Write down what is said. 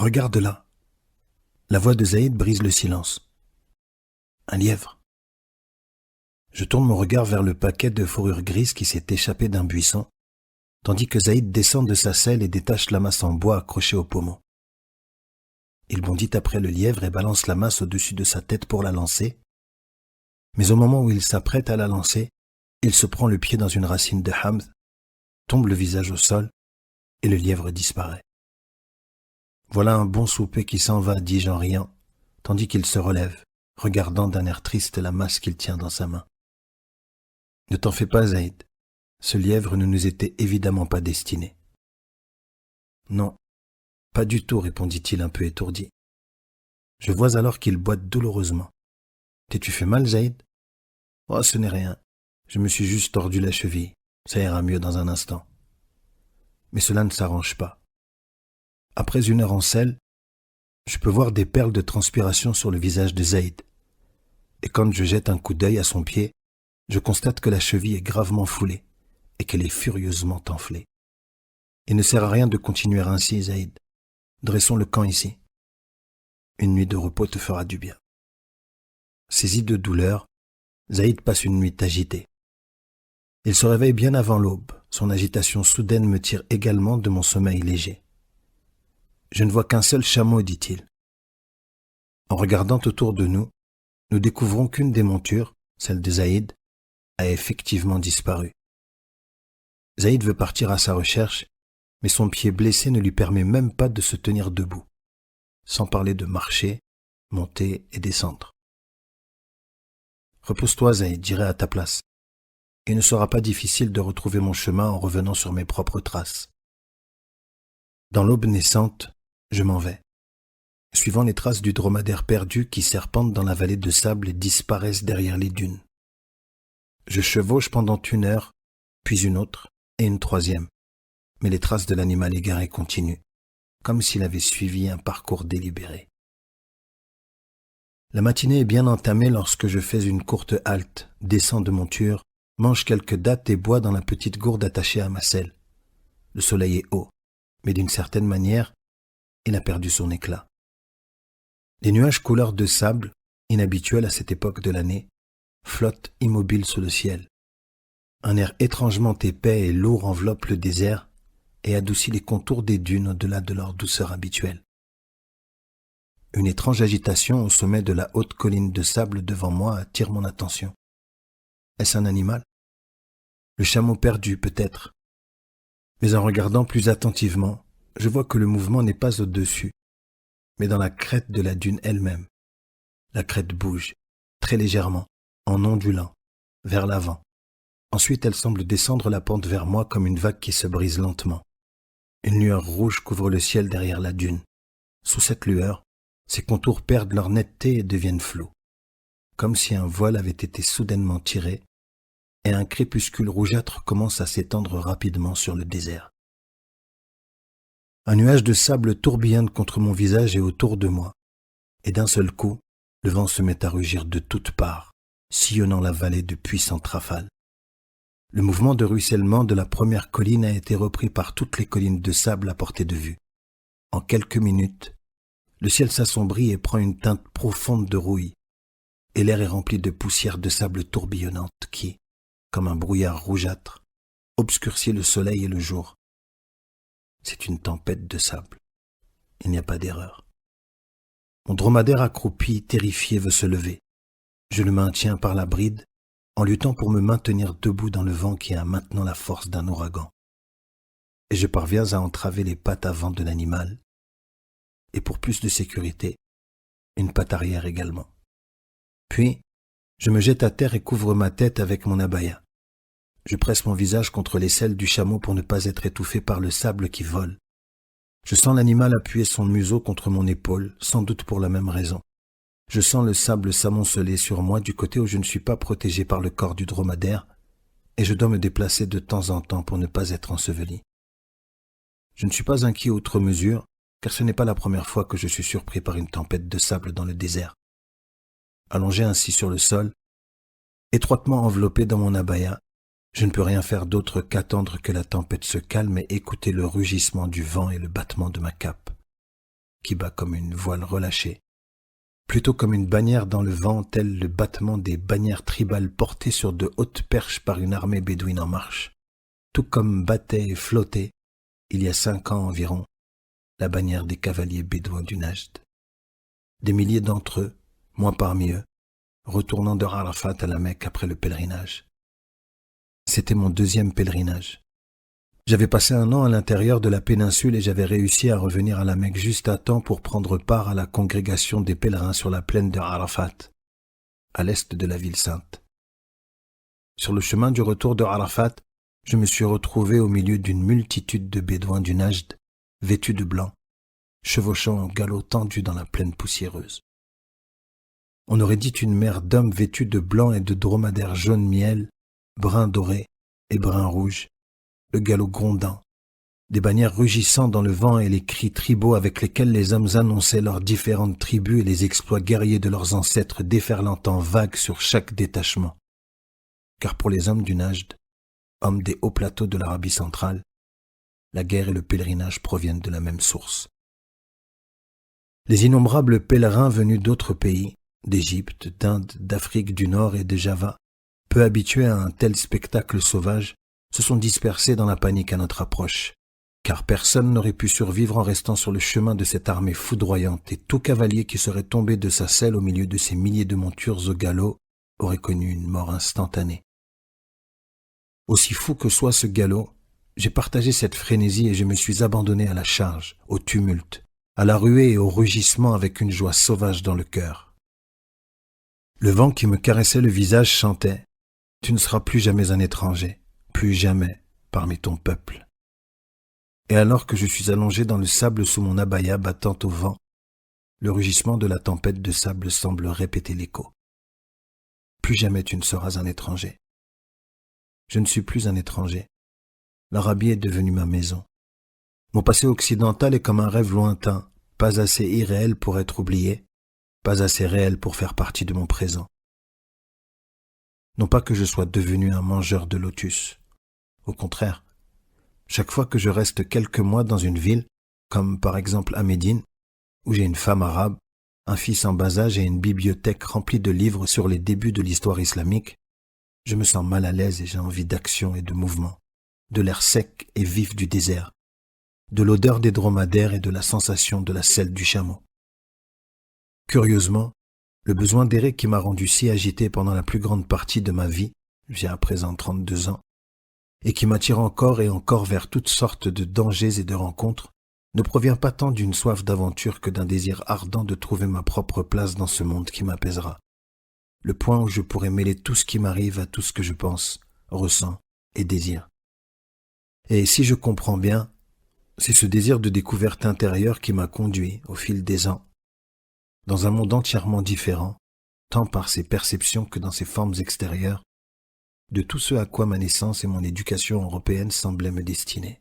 Regarde là. La voix de Zaïd brise le silence. Un lièvre. Je tourne mon regard vers le paquet de fourrure grise qui s'est échappé d'un buisson, tandis que Zaïd descend de sa selle et détache la masse en bois accrochée au pommeau. Il bondit après le lièvre et balance la masse au-dessus de sa tête pour la lancer, mais au moment où il s'apprête à la lancer, il se prend le pied dans une racine de hamd, tombe le visage au sol, et le lièvre disparaît. Voilà un bon souper qui s'en va, dis-je en riant, tandis qu'il se relève, regardant d'un air triste la masse qu'il tient dans sa main. Ne t'en fais pas, Zaïd. Ce lièvre ne nous était évidemment pas destiné. Non, pas du tout, répondit-il un peu étourdi. Je vois alors qu'il boite douloureusement. T'es-tu fait mal, Zaïd? Oh, ce n'est rien. Je me suis juste tordu la cheville. Ça ira mieux dans un instant. Mais cela ne s'arrange pas. Après 1 heure en selle, je peux voir des perles de transpiration sur le visage de Zaïd. Et quand je jette un coup d'œil à son pied, je constate que la cheville est gravement foulée et qu'elle est furieusement enflée. Il ne sert à rien de continuer ainsi, Zaïd. Dressons le camp ici. Une nuit de repos te fera du bien. Saisi de douleur, Zaïd passe une nuit agitée. Il se réveille bien avant l'aube. Son agitation soudaine me tire également de mon sommeil léger. Je ne vois qu'un seul chameau, dit-il. En regardant autour de nous, nous découvrons qu'une des montures, celle de Zaïd, a effectivement disparu. Zaïd veut partir à sa recherche, mais son pied blessé ne lui permet même pas de se tenir debout, sans parler de marcher, monter et descendre. Repose-toi, Zaïd, j'irai à ta place. Il ne sera pas difficile de retrouver mon chemin en revenant sur mes propres traces. Dans l'aube naissante, je m'en vais, suivant les traces du dromadaire perdu qui serpente dans la vallée de sable et disparaissent derrière les dunes. Je chevauche pendant 1 heure, puis une autre et une troisième, mais les traces de l'animal égaré continuent, comme s'il avait suivi un parcours délibéré. La matinée est bien entamée lorsque je fais une courte halte, descends de monture, mange quelques dattes et bois dans la petite gourde attachée à ma selle. Le soleil est haut, mais d'une certaine manière, il a perdu son éclat. Les nuages couleur de sable, inhabituels à cette époque de l'année, flottent immobiles sous le ciel. Un air étrangement épais et lourd enveloppe le désert et adoucit les contours des dunes au-delà de leur douceur habituelle. Une étrange agitation au sommet de la haute colline de sable devant moi attire mon attention. Est-ce un animal? Le chameau perdu, peut-être. Mais en regardant plus attentivement, je vois que le mouvement n'est pas au-dessus, mais dans la crête de la dune elle-même. La crête bouge, très légèrement, en ondulant, vers l'avant. Ensuite, elle semble descendre la pente vers moi comme une vague qui se brise lentement. Une lueur rouge couvre le ciel derrière la dune. Sous cette lueur, ses contours perdent leur netteté et deviennent flous, comme si un voile avait été soudainement tiré, et un crépuscule rougeâtre commence à s'étendre rapidement sur le désert. Un nuage de sable tourbillonne contre mon visage et autour de moi, et d'un seul coup, le vent se met à rugir de toutes parts, sillonnant la vallée de puissantes rafales. Le mouvement de ruissellement de la première colline a été repris par toutes les collines de sable à portée de vue. En quelques minutes, le ciel s'assombrit et prend une teinte profonde de rouille, et l'air est rempli de poussière de sable tourbillonnante qui, comme un brouillard rougeâtre, obscurcit le soleil et le jour. C'est une tempête de sable. Il n'y a pas d'erreur. Mon dromadaire accroupi, terrifié, veut se lever. Je le maintiens par la bride, en luttant pour me maintenir debout dans le vent qui a maintenant la force d'un ouragan. Et je parviens à entraver les pattes avant de l'animal, et pour plus de sécurité, une patte arrière également. Puis, je me jette à terre et couvre ma tête avec mon abaya. Je presse mon visage contre les selles du chameau pour ne pas être étouffé par le sable qui vole. Je sens l'animal appuyer son museau contre mon épaule, sans doute pour la même raison. Je sens le sable s'amonceler sur moi du côté où je ne suis pas protégé par le corps du dromadaire, et je dois me déplacer de temps en temps pour ne pas être enseveli. Je ne suis pas inquiet outre mesure, car ce n'est pas la première fois que je suis surpris par une tempête de sable dans le désert. Allongé ainsi sur le sol, étroitement enveloppé dans mon abaya, je ne peux rien faire d'autre qu'attendre que la tempête se calme et écouter le rugissement du vent et le battement de ma cape. qui bat comme une voile relâchée, plutôt comme une bannière dans le vent, tel le battement des bannières tribales portées sur de hautes perches par une armée bédouine en marche, tout comme battait et flottait, il y a 5 ans environ, la bannière des cavaliers bédouins du Najd. Des milliers d'entre eux, moi parmi eux, retournant de Arafat à la Mecque après le pèlerinage. C'était mon 2e pèlerinage. J'avais passé 1 an à l'intérieur de la péninsule et j'avais réussi à revenir à la Mecque juste à temps pour prendre part à la congrégation des pèlerins sur la plaine de Arafat, à l'est de la ville sainte. Sur le chemin du retour de Arafat, je me suis retrouvé au milieu d'une multitude de bédouins du Najd, vêtus de blanc, chevauchant au galop tendu dans la plaine poussiéreuse. On aurait dit une mer d'hommes vêtus de blanc et de dromadaires jaune miel, brun doré et brun rouge, le galop grondant, des bannières rugissant dans le vent et les cris tribaux avec lesquels les hommes annonçaient leurs différentes tribus et les exploits guerriers de leurs ancêtres déferlant en vagues sur chaque détachement. Car pour les hommes du Najd, hommes des hauts plateaux de l'Arabie centrale, la guerre et le pèlerinage proviennent de la même source. Les innombrables pèlerins venus d'autres pays, d'Égypte, d'Inde, d'Afrique du Nord et de Java, peu habitués à un tel spectacle sauvage, se sont dispersés dans la panique à notre approche, car personne n'aurait pu survivre en restant sur le chemin de cette armée foudroyante et tout cavalier qui serait tombé de sa selle au milieu de ces milliers de montures au galop aurait connu une mort instantanée. Aussi fou que soit ce galop, j'ai partagé cette frénésie et je me suis abandonné à la charge, au tumulte, à la ruée et au rugissement avec une joie sauvage dans le cœur. Le vent qui me caressait le visage chantait « Tu ne seras plus jamais un étranger, plus jamais parmi ton peuple. » Et alors que je suis allongé dans le sable sous mon abaya battant au vent, le rugissement de la tempête de sable semble répéter l'écho. Plus jamais tu ne seras un étranger. Je ne suis plus un étranger. L'Arabie est devenue ma maison. Mon passé occidental est comme un rêve lointain, pas assez irréel pour être oublié, pas assez réel pour faire partie de mon présent. Non pas que je sois devenu un mangeur de lotus. Au contraire, chaque fois que je reste quelques mois dans une ville, comme par exemple à Médine, où j'ai une femme arabe, un fils en bas âge et une bibliothèque remplie de livres sur les débuts de l'histoire islamique, je me sens mal à l'aise et j'ai envie d'action et de mouvement, de l'air sec et vif du désert, de l'odeur des dromadaires et de la sensation de la selle du chameau. Curieusement, le besoin d'errer qui m'a rendu si agité pendant la plus grande partie de ma vie, j'ai à présent 32 ans, et qui m'attire encore et encore vers toutes sortes de dangers et de rencontres, ne provient pas tant d'une soif d'aventure que d'un désir ardent de trouver ma propre place dans ce monde qui m'apaisera. Le point où je pourrai mêler tout ce qui m'arrive à tout ce que je pense, ressens et désire. Et si je comprends bien, c'est ce désir de découverte intérieure qui m'a conduit, au fil des ans, dans un monde entièrement différent, tant par ses perceptions que dans ses formes extérieures, de tout ce à quoi ma naissance et mon éducation européenne semblaient me destiner.